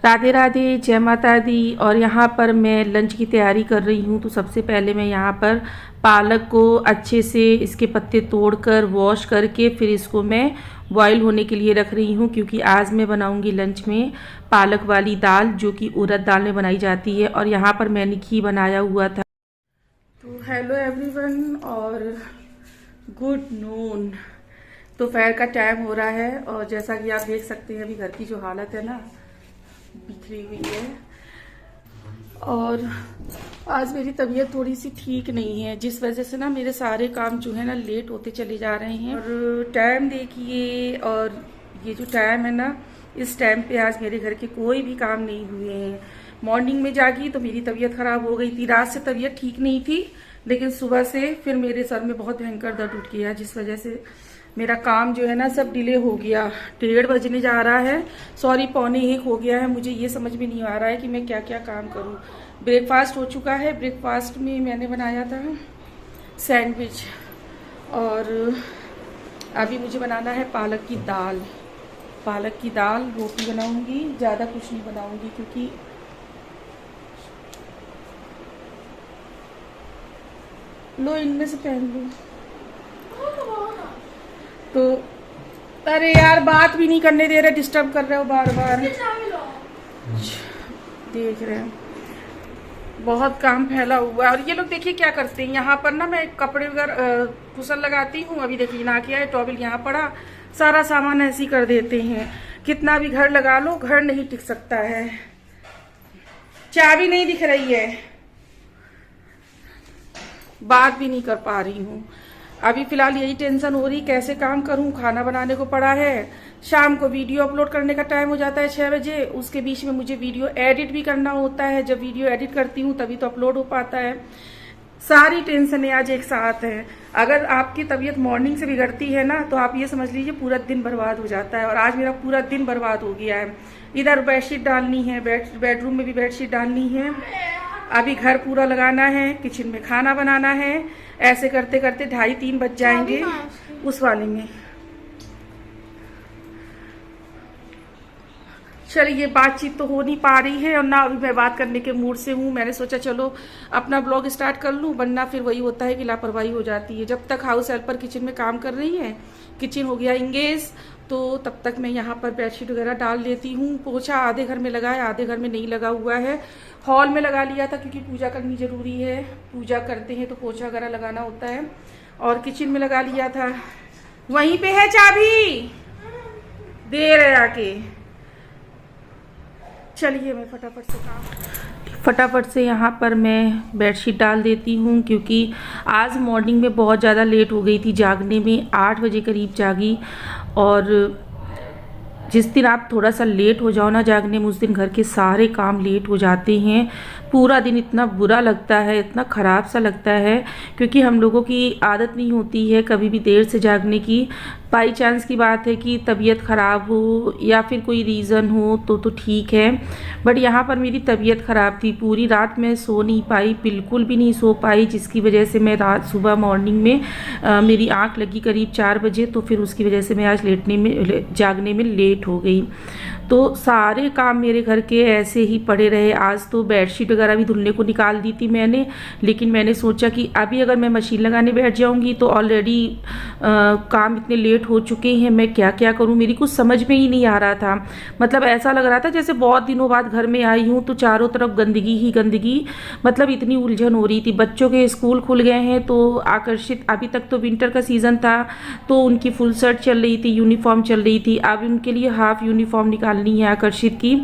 राधे राधे, जय माता दी। और यहाँ पर मैं लंच की तैयारी कर रही हूँ। तो सबसे पहले मैं यहाँ पर पालक को अच्छे से इसके पत्ते तोड़कर वॉश करके फिर इसको मैं बॉईल होने के लिए रख रही हूँ, क्योंकि आज मैं बनाऊँगी लंच में पालक वाली दाल, जो कि उड़द दाल में बनाई जाती है। और यहाँ पर मैंने घी बनाया हुआ था। तो हेलो एवरीवन और गुड नून। दोपहर का टाइम हो रहा है और जैसा कि आप देख सकते हैं अभी घर की जो हालत है ना, बिखरी हुई है। और आज मेरी तबीयत थोड़ी सी ठीक नहीं है, जिस वजह से ना मेरे सारे काम जो है ना लेट होते चले जा रहे हैं। और टाइम देखिए, और ये जो टाइम है ना, इस टाइम पे आज मेरे घर के कोई भी काम नहीं हुए हैं। मॉर्निंग में जागी तो मेरी तबीयत खराब हो गई थी। रात से तबीयत ठीक नहीं थी, लेकिन सुबह से फिर मेरे सर में बहुत भयंकर दर्द उठ गया, जिस वजह से मेरा काम जो है ना सब डिले हो गया। 1:30 बजने जा रहा है, सॉरी 1:45 हो गया है। मुझे ये समझ में नहीं आ रहा है कि मैं क्या क्या काम करूं। ब्रेकफास्ट हो चुका है। ब्रेकफास्ट में मैंने बनाया था सैंडविच, और अभी मुझे बनाना है पालक की दाल। पालक की दाल रोटी बनाऊंगी, ज़्यादा कुछ नहीं बनाऊंगी, क्योंकि लो इनमें से पहन लो। तो अरे यार, बात भी नहीं करने दे रहे, डिस्टर्ब कर रहे हो बार बार। देख रहे हैं बहुत काम फैला हुआ है। और ये लोग देखिए क्या करते हैं, यहाँ पर ना मैं कपड़े वगैरह कुशन लगाती हूँ। अभी देखिए ना किया है, टॉवल यहाँ पड़ा, सारा सामान ऐसे ही कर देते हैं। कितना भी घर लगा लो, घर नहीं टिक सकता है। चाबी नहीं दिख रही है, बात भी नहीं कर पा रही हूँ। अभी फिलहाल यही टेंशन हो रही, कैसे काम करूं। खाना बनाने को पड़ा है, शाम को वीडियो अपलोड करने का टाइम हो जाता है 6 बजे। उसके बीच में मुझे वीडियो एडिट भी करना होता है। जब वीडियो एडिट करती हूँ तभी तो अपलोड हो पाता है। सारी टेंशनें आज एक साथ है। अगर आपकी तबीयत मॉर्निंग से बिगड़ती है ना, तो आप ये समझ लीजिए पूरा दिन बर्बाद हो जाता है। और आज मेरा पूरा दिन बर्बाद हो गया है। इधर बेडशीट डालनी है, बेडरूम में भी बेडशीट डालनी है, अभी घर पूरा लगाना है, किचन में खाना बनाना है। ऐसे करते करते 2:30-3 बज जाएंगे। उस वाले में चलिए, बातचीत तो हो नहीं पा रही है और ना अभी मैं बात करने के मूड से हूँ। मैंने सोचा चलो अपना ब्लॉग स्टार्ट कर लूँ, वरना फिर वही होता है कि लापरवाही हो जाती है। जब तक हाउस हेल्पर किचन में काम कर रही है, किचन हो गया इंगेज, तो तब तक मैं यहाँ पर बेडशीट वगैरह डाल लेती हूँ। पोछा आधे घर में लगा है, आधे घर में नहीं लगा हुआ है। हॉल में लगा लिया था क्योंकि पूजा करनी जरूरी है, पूजा करते हैं तो पोछा वगैरह लगाना होता है। और किचन में लगा लिया था, वहीं पे है चाबी, दे रहे आके। चलिए मैं फटाफट से यहाँ पर मैं बेडशीट डाल देती हूँ, क्योंकि आज मॉर्निंग में बहुत ज़्यादा लेट हो गई थी जागने में। 8 बजे करीब जागी। और जिस दिन आप थोड़ा सा लेट हो जाओ ना जागने में, उस दिन घर के सारे काम लेट हो जाते हैं। पूरा दिन इतना बुरा लगता है, इतना ख़राब सा लगता है, क्योंकि हम लोगों की आदत नहीं होती है कभी भी देर से जागने की। बाई चांस की बात है कि तबीयत ख़राब हो या फिर कोई रीज़न हो तो ठीक है। बट यहाँ पर मेरी तबीयत ख़राब थी, पूरी रात मैं सो नहीं पाई, बिल्कुल भी नहीं सो पाई, जिसकी वजह से मैं सुबह मॉर्निंग में मेरी आँख लगी करीब 4 बजे। तो फिर उसकी वजह से मैं आज जागने में लेट हो गई। तो सारे काम मेरे घर के ऐसे ही पड़े रहे। आज तो बेडशीट वगैरह भी धुलने को निकाल दी थी मैंने, लेकिन मैंने सोचा कि अभी अगर मैं मशीन लगाने बैठ जाऊंगी तो ऑलरेडी काम इतने लेट हो चुके हैं, मैं क्या क्या करूं, मेरी कुछ समझ में ही नहीं आ रहा था। मतलब ऐसा लग रहा था जैसे बहुत दिनों बाद घर में आई हूँ तो चारों तरफ गंदगी ही गंदगी। मतलब इतनी उलझन हो रही थी। बच्चों के स्कूल खुल गए हैं तो आकर्षित, अभी तक तो विंटर का सीज़न था तो उनकी फुल शर्ट चल रही थी, यूनिफॉर्म चल रही थी। अब उनके लिए हाफ यूनिफॉर्म निकालनी है आकर्षित की,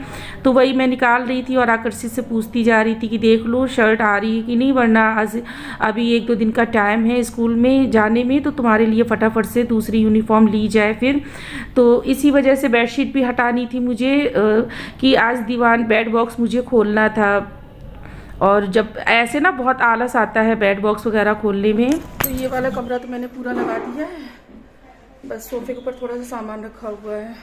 तो वही मैं निकाल रही थी। और आकर्षित से पूछती जा रही थी कि देख लो शर्ट आ रही है कि नहीं, वरना आज अभी 1-2 दिन का टाइम है स्कूल में जाने में, तो तुम्हारे लिए फटाफट से दूसरी यूनिफॉर्म ली जाए फिर। तो इसी वजह से बेडशीट भी हटानी थी मुझे, कि आज दीवान बेड बॉक्स मुझे खोलना था। और जब ऐसे ना बहुत आलस आता है बेड बॉक्स वगैरह खोलने में। तो ये वाला कमरा तो मैंने पूरा लगा दिया है, बस सोफे के ऊपर थोड़ा सा सामान रखा हुआ है,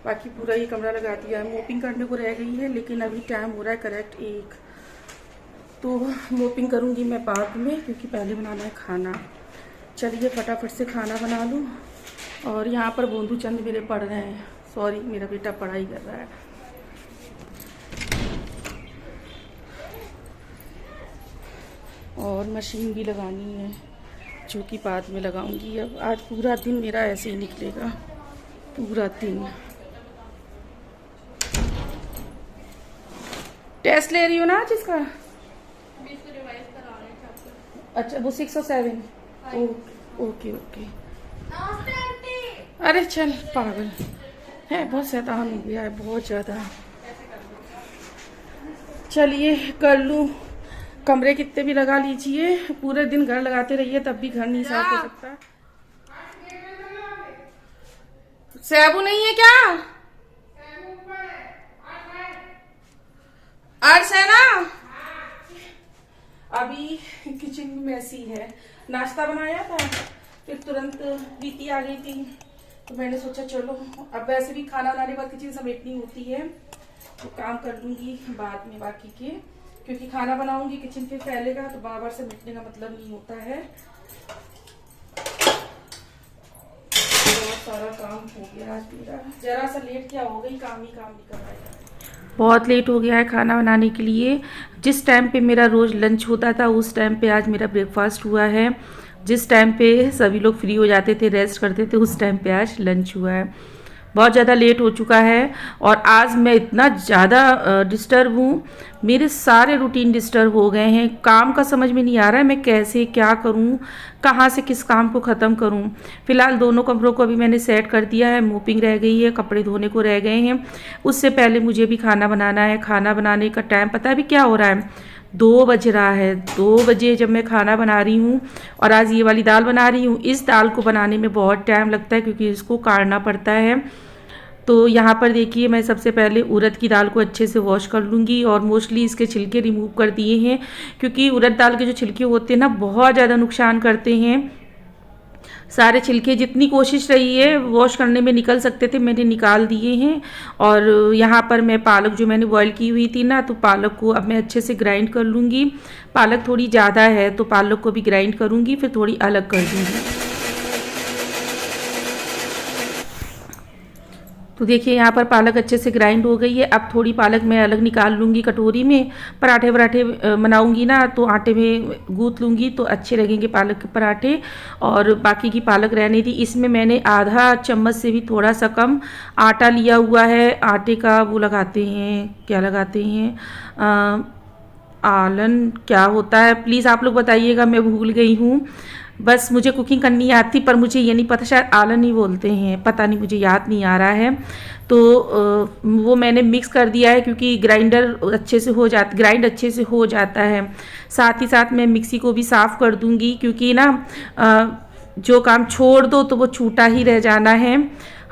बाकी पूरा ही कमरा लगा दिया है। मोपिंग करने को रह गई है, लेकिन अभी टाइम हो रहा है करेक्ट 1, तो मोपिंग करूँगी मैं बाद में, क्योंकि पहले बनाना है खाना। चलिए फटाफट से खाना बना लूँ। और यहाँ पर बोंदू चंद मेरे पढ़ रहे हैं, सॉरी मेरा बेटा पढ़ाई कर रहा है। और मशीन भी लगानी है जो कि बाद में लगाऊंगी। अब आज पूरा दिन मेरा ऐसे ही निकलेगा, पूरा दिन। टेस्ट ले रही हो ना आज इसका? अच्छा, वो 6 और 7। Okay okay. अरे चल पागल है, बहुत शैतान हो गया है, बहुत ज़्यादा। चलिए कर लूँ। कमरे कितने भी लगा लीजिए, पूरे दिन घर लगाते रहिए तब भी घर नहीं साफ हो सकता। सैबू नहीं है क्या? अर्श है ना? अभी किचन में मैसी है। नाश्ता बनाया था, फिर तुरंत प्रीति आ गई थी तो मैंने सोचा चलो, अब वैसे भी खाना बनाने के बाद किचन समेटनी होती है तो काम कर लूंगी बाद में बाकी के, क्योंकि खाना बनाऊंगी किचन फिर फैलेगा तो बार बार समेटने का मतलब नहीं होता है। बहुत सारा काम हो गया आज मेरा, जरा सा लेट क्या हो गई, काम ही काम निकल आया। बहुत लेट हो गया है खाना बनाने के लिए। जिस टाइम पे मेरा रोज़ लंच होता था उस टाइम पे आज मेरा ब्रेकफास्ट हुआ है। जिस टाइम पे सभी लोग फ्री हो जाते थे, रेस्ट करते थे, उस टाइम पे आज लंच हुआ है। बहुत ज़्यादा लेट हो चुका है और आज मैं इतना ज़्यादा डिस्टर्ब हूँ, मेरे सारे रूटीन डिस्टर्ब हो गए हैं। काम का समझ में नहीं आ रहा है मैं कैसे क्या करूँ, कहाँ से किस काम को ख़त्म करूँ। फ़िलहाल दोनों कमरों को अभी मैंने सेट कर दिया है, मोपिंग रह गई है, कपड़े धोने को रह गए हैं। उससे पहले मुझे भी खाना बनाना है। खाना बनाने का टाइम पता है अभी क्या हो रहा है, 2 बज रहा है। 2 बजे जब मैं खाना बना रही हूँ और आज ये वाली दाल बना रही हूँ, इस दाल को बनाने में बहुत टाइम लगता है क्योंकि इसको काटना पड़ता है। तो यहाँ पर देखिए मैं सबसे पहले उड़द की दाल को अच्छे से वॉश कर लूँगी और मोस्टली इसके छिलके रिमूव कर दिए हैं क्योंकि उड़द दाल के जो छिलके होते हैं ना बहुत ज़्यादा नुकसान करते हैं। सारे छिलके जितनी कोशिश रही है वॉश करने में निकल सकते थे, मैंने निकाल दिए हैं। और यहाँ पर मैं पालक जो मैंने बॉईल की हुई थी ना, तो पालक को अब मैं अच्छे से ग्राइंड कर लूँगी। पालक थोड़ी ज़्यादा है तो पालक को भी ग्राइंड करूँगी, फिर थोड़ी अलग कर दूँगी। तो देखिए यहाँ पर पालक अच्छे से ग्राइंड हो गई है। अब थोड़ी पालक मैं अलग निकाल लूँगी कटोरी में। पराठे वराठे बनाऊँगी ना तो आटे में गूँथ लूँगी तो अच्छे लगेंगे पालक के पराठे। और बाकी की पालक रहने दी। इसमें मैंने आधा चम्मच से भी थोड़ा सा कम आटा लिया हुआ है। आटे का वो लगाते हैं, क्या लगाते हैं, आलन क्या होता है, प्लीज़ आप लोग बताइएगा, मैं भूल गई हूँ। बस मुझे कुकिंग करनी आती पर मुझे ये नहीं पता, शायद आलन ही बोलते हैं, पता नहीं, मुझे याद नहीं आ रहा है। तो वो मैंने मिक्स कर दिया है क्योंकि ग्राइंड अच्छे से हो जाता है। साथ ही साथ मैं मिक्सी को भी साफ़ कर दूंगी क्योंकि ना जो काम छोड़ दो तो वो छूटा ही रह जाना है।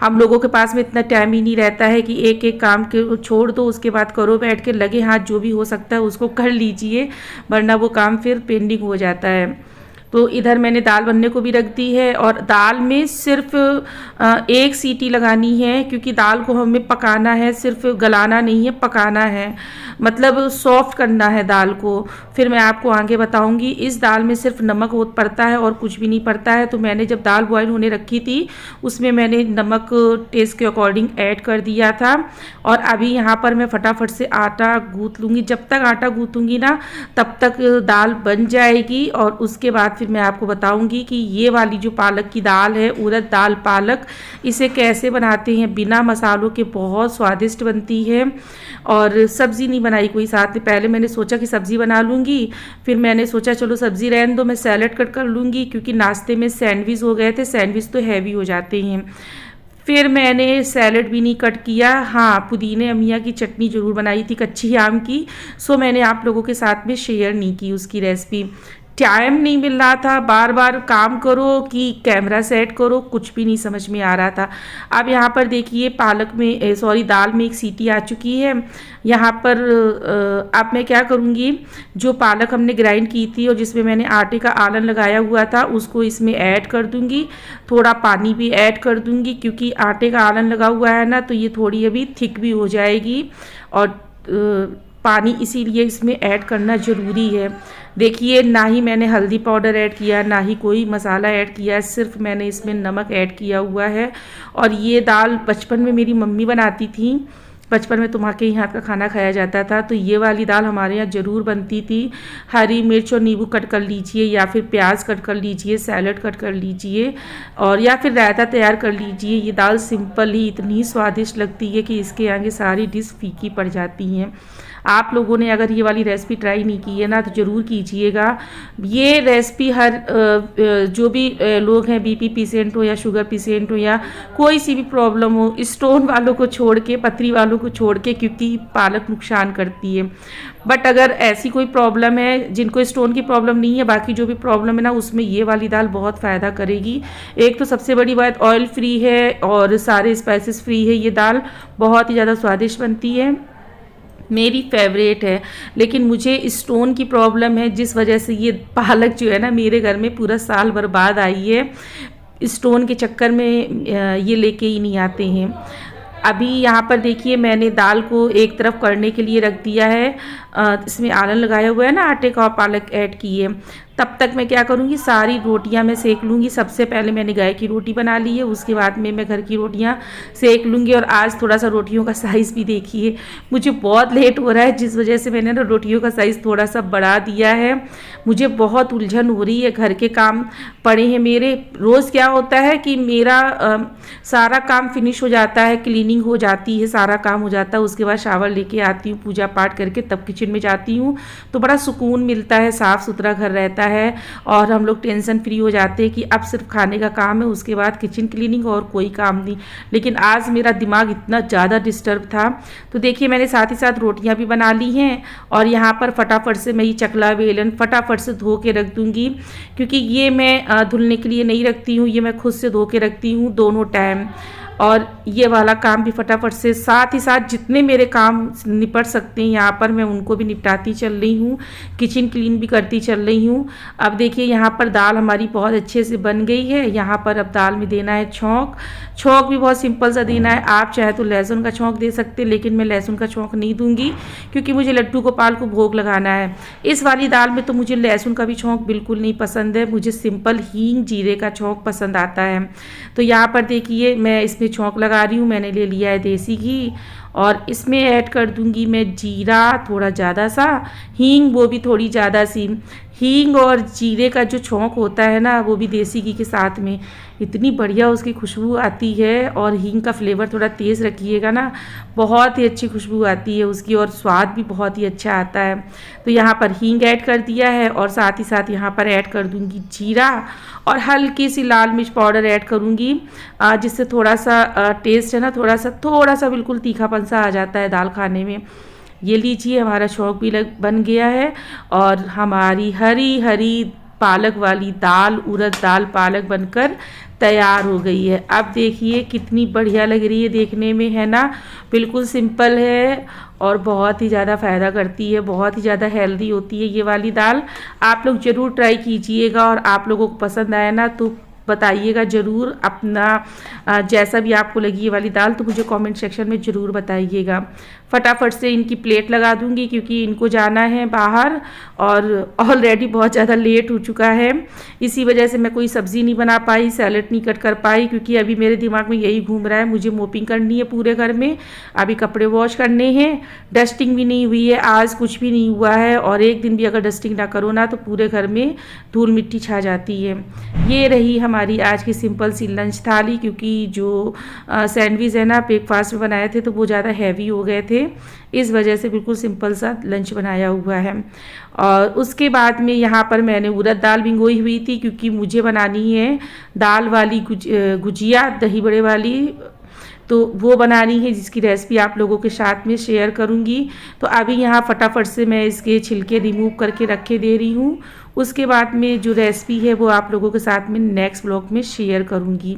हम लोगों के पास में इतना टाइम ही नहीं रहता है कि एक एक काम के छोड़ दो उसके बाद करो, बैठ के लगे हाथ जो भी हो सकता है उसको कर लीजिए, वरना वो काम फिर पेंडिंग हो जाता है। तो इधर मैंने दाल बनने को भी रख दी है और दाल में सिर्फ 1 सीटी लगानी है क्योंकि दाल को हमें पकाना है, सिर्फ गलाना नहीं है, पकाना है, मतलब सॉफ्ट करना है दाल को। फिर मैं आपको आगे बताऊंगी। इस दाल में सिर्फ नमक पड़ता है और कुछ भी नहीं पड़ता है। तो मैंने जब दाल बॉयल होने रखी थी उसमें मैंने नमक टेस्ट के अकॉर्डिंग ऐड कर दिया था। और अभी यहाँ पर मैं फटाफट से आटा गूँथ लूँगी। जब तक आटा गूँथूँगी ना तब तक दाल बन जाएगी और उसके बाद फिर मैं आपको बताऊंगी कि ये वाली जो पालक की दाल है, उड़द दाल पालक, इसे कैसे बनाते हैं बिना मसालों के, बहुत स्वादिष्ट बनती है। और सब्ज़ी नहीं बनाई कोई साथ में, पहले मैंने सोचा कि सब्ज़ी बना लूँगी, फिर मैंने सोचा चलो सब्ज़ी रहने दो, मैं सैलेड कट कर लूँगी क्योंकि नाश्ते में सैंडविच हो गए थे, सैंडविच तो हैवी हो जाते हैं। फिर मैंने सैलेड भी नहीं कट किया। हाँ, पुदीने अमिया की चटनी ज़रूर बनाई थी कच्ची आम की, सो मैंने आप लोगों के साथ में शेयर नहीं की उसकी रेसिपी। टाइम नहीं मिल रहा था, बार बार काम करो कि कैमरा सेट करो, कुछ भी नहीं समझ में आ रहा था। अब यहाँ पर देखिए दाल में 1 सीटी आ चुकी है। यहाँ पर अब मैं क्या करूँगी, जो पालक हमने ग्राइंड की थी और जिसमें मैंने आटे का आलन लगाया हुआ था उसको इसमें ऐड कर दूँगी। थोड़ा पानी भी ऐड कर दूँगी क्योंकि आटे का आलन लगा हुआ है ना, तो ये थोड़ी अभी थिक भी हो जाएगी और पानी इसीलिए इसमें ऐड करना ज़रूरी है। देखिए ना ही मैंने हल्दी पाउडर ऐड किया, ना ही कोई मसाला ऐड किया, सिर्फ मैंने इसमें नमक ऐड किया हुआ है। और ये दाल बचपन में मेरी मम्मी बनाती थी, बचपन में तुम्हारे ही हाथ का खाना खाया जाता था। तो ये वाली दाल हमारे यहाँ ज़रूर बनती थी। हरी मिर्च और नींबू कट कर लीजिए, या फिर प्याज कट कर लीजिए, सैलड कट कर लीजिए, और या फिर रायता तैयार कर लीजिए। ये दाल सिंपल ही इतनी स्वादिष्ट लगती है कि इसके आगे सारी डिश फीकी पड़ जाती हैं। आप लोगों ने अगर ये वाली रेसिपी ट्राई नहीं की है ना तो ज़रूर कीजिएगा। ये रेसिपी हर जो भी लोग हैं, बीपी पेशेंट हो या शुगर पेशेंट हो या कोई सी भी प्रॉब्लम हो, स्टोन वालों को छोड़ के, पथरी वालों को छोड़ के, क्योंकि पालक नुकसान करती है। बट अगर ऐसी कोई प्रॉब्लम है, जिनको स्टोन की प्रॉब्लम नहीं है, बाकी जो भी प्रॉब्लम है ना, उसमें ये वाली दाल बहुत फ़ायदा करेगी। एक तो सबसे बड़ी बात, ऑयल फ्री है और सारे स्पाइसेस फ्री है। ये दाल बहुत ही ज़्यादा स्वादिष्ट बनती है, मेरी फेवरेट है। लेकिन मुझे स्टोन की प्रॉब्लम है, जिस वजह से ये पालक जो है ना मेरे घर में पूरा साल बर्बाद आई है। स्टोन के चक्कर में ये लेके ही नहीं आते हैं। अभी यहाँ पर देखिए मैंने दाल को एक तरफ करने के लिए रख दिया है। इसमें आलन लगाया हुआ है ना आटे का, और पालक ऐड की है। तब तक मैं क्या करूँगी, सारी रोटियाँ मैं सेक लूँगी। सबसे पहले मैंने गाय की रोटी बना ली है, उसके बाद में मैं घर की रोटियाँ सेक लूँगी। और आज थोड़ा सा रोटियों का साइज़ भी देखिए, मुझे बहुत लेट हो रहा है, जिस वजह से मैंने ना रोटियों का साइज़ थोड़ा सा बढ़ा दिया है। मुझे बहुत उलझन हो रही है, घर के काम पड़े हैं मेरे। रोज़ क्या होता है कि मेरा सारा काम फिनिश हो जाता है, क्लीनिंग हो जाती है, सारा काम हो जाता है। उसके बाद शावर लेके आती हूँ, पूजा पाठ करके तब किचन में जाती हूँ, तो बड़ा सुकून मिलता है, साफ़ सुथरा घर रहता है और हम लोग टेंशन फ्री हो जाते हैं कि अब सिर्फ खाने का काम है, उसके बाद किचन क्लीनिंग और कोई काम नहीं। लेकिन आज मेरा दिमाग इतना ज़्यादा डिस्टर्ब था। तो देखिए मैंने साथ ही साथ रोटियां भी बना ली हैं, और यहाँ पर फटाफट से मैं ये चकला बेलन फटाफट से धो के रख दूँगी, क्योंकि ये मैं धुलने के लिए नहीं रखती हूँ, ये मैं खुद से धो के रखती हूँ दोनों टाइम। और ये वाला काम भी फटाफट से, साथ ही साथ जितने मेरे काम निपट सकते हैं यहाँ पर मैं उनको भी निपटाती चल रही हूँ, किचन क्लीन भी करती चल रही हूँ। अब देखिए यहाँ पर दाल हमारी बहुत अच्छे से बन गई है। यहाँ पर अब दाल में देना है छौंक। छौंक भी बहुत सिंपल सा देना है, आप चाहे तो लहसुन का छौंक दे सकते, लेकिन मैं लहसुन का छौंक नहीं दूंगी, क्योंकि मुझे लड्डू गोपाल को भोग लगाना है। इस वाली दाल में तो मुझे लहसुन का भी छौंक बिल्कुल नहीं पसंद है, मुझे सिंपल हींग जीरे का छौंक पसंद आता है। तो यहाँ पर देखिए मैं इसमें छौंक लगा रही हूँ। मैंने ले लिया है देसी घी, और इसमें ऐड कर दूंगी मैं जीरा थोड़ा ज़्यादा सा, हींग वो भी थोड़ी ज़्यादा सी। हींग और जीरे का जो छौंक होता है ना, वो भी देसी घी के साथ में, इतनी बढ़िया उसकी खुशबू आती है। और हींग का फ्लेवर थोड़ा तेज़ रखिएगा ना, बहुत ही अच्छी खुशबू आती है उसकी, और स्वाद भी बहुत ही अच्छा आता है। तो यहाँ पर हींग ऐड कर दिया है, और साथ ही साथ यहाँ पर ऐड कर दूँगी जीरा, और हल्की सी लाल मिर्च पाउडर ऐड करूँगी, जिससे थोड़ा सा टेस्ट है ना, थोड़ा सा बिल्कुल तीखापन सा आ जाता है दाल खाने में। ये लीजिए हमारा छौंक भी बन गया है, और हमारी हरी हरी पालक वाली दाल, उड़द दाल पालक बनकर तैयार हो गई है। अब देखिए कितनी बढ़िया लग रही है देखने में, है ना। बिल्कुल सिंपल है और बहुत ही ज़्यादा फ़ायदा करती है, बहुत ही ज़्यादा हेल्दी होती है ये वाली दाल। आप लोग ज़रूर ट्राई कीजिएगा, और आप लोगों को पसंद आया ना तो बताइएगा ज़रूर अपना, जैसा भी आपको लगी ये वाली दाल तो मुझे कमेंट सेक्शन में ज़रूर बताइएगा। फटाफट से इनकी प्लेट लगा दूंगी, क्योंकि इनको जाना है बाहर, और ऑलरेडी बहुत ज़्यादा लेट हो चुका है। इसी वजह से मैं कोई सब्ज़ी नहीं बना पाई, सैलेड नहीं कट कर पाई, क्योंकि अभी मेरे दिमाग में यही घूम रहा है, मुझे मोपिंग करनी है पूरे घर में, अभी कपड़े वॉश करने हैं, डस्टिंग भी नहीं हुई है, आज कुछ भी नहीं हुआ है। और एक दिन भी अगर डस्टिंग ना करो ना तो पूरे घर में धूल मिट्टी छा जाती है। ये रही हमारी आज की सिंपल सी लंच थाली, क्योंकि जो सैंडविच है ना ब्रेकफास्ट में बनाए थे तो वो ज़्यादा हैवी हो गए थे, इस वजह से बिल्कुल सिंपल सा लंच बनाया हुआ है। और उसके बाद में यहाँ पर मैंने उड़द दाल भिगोई हुई थी, क्योंकि मुझे बनानी है दाल वाली गुजिया दही बड़े वाली, तो वो बनानी है, जिसकी रेसिपी आप लोगों के साथ में शेयर करूँगी। तो अभी यहाँ फटाफट से मैं इसके छिलके रिमूव करके रखे दे रही हूँ। उसके बाद में जो रेसिपी है वो आप लोगों के साथ में नेक्स्ट ब्लॉग में शेयर करूँगी।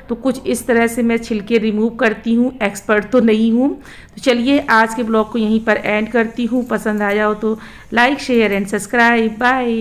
तो कुछ इस तरह से मैं छिलके रिमूव करती हूँ, एक्सपर्ट तो नहीं हूँ। तो चलिए आज के ब्लॉग को यहीं पर एंड करती हूँ। पसंद आया हो तो like share and subscribe. Bye.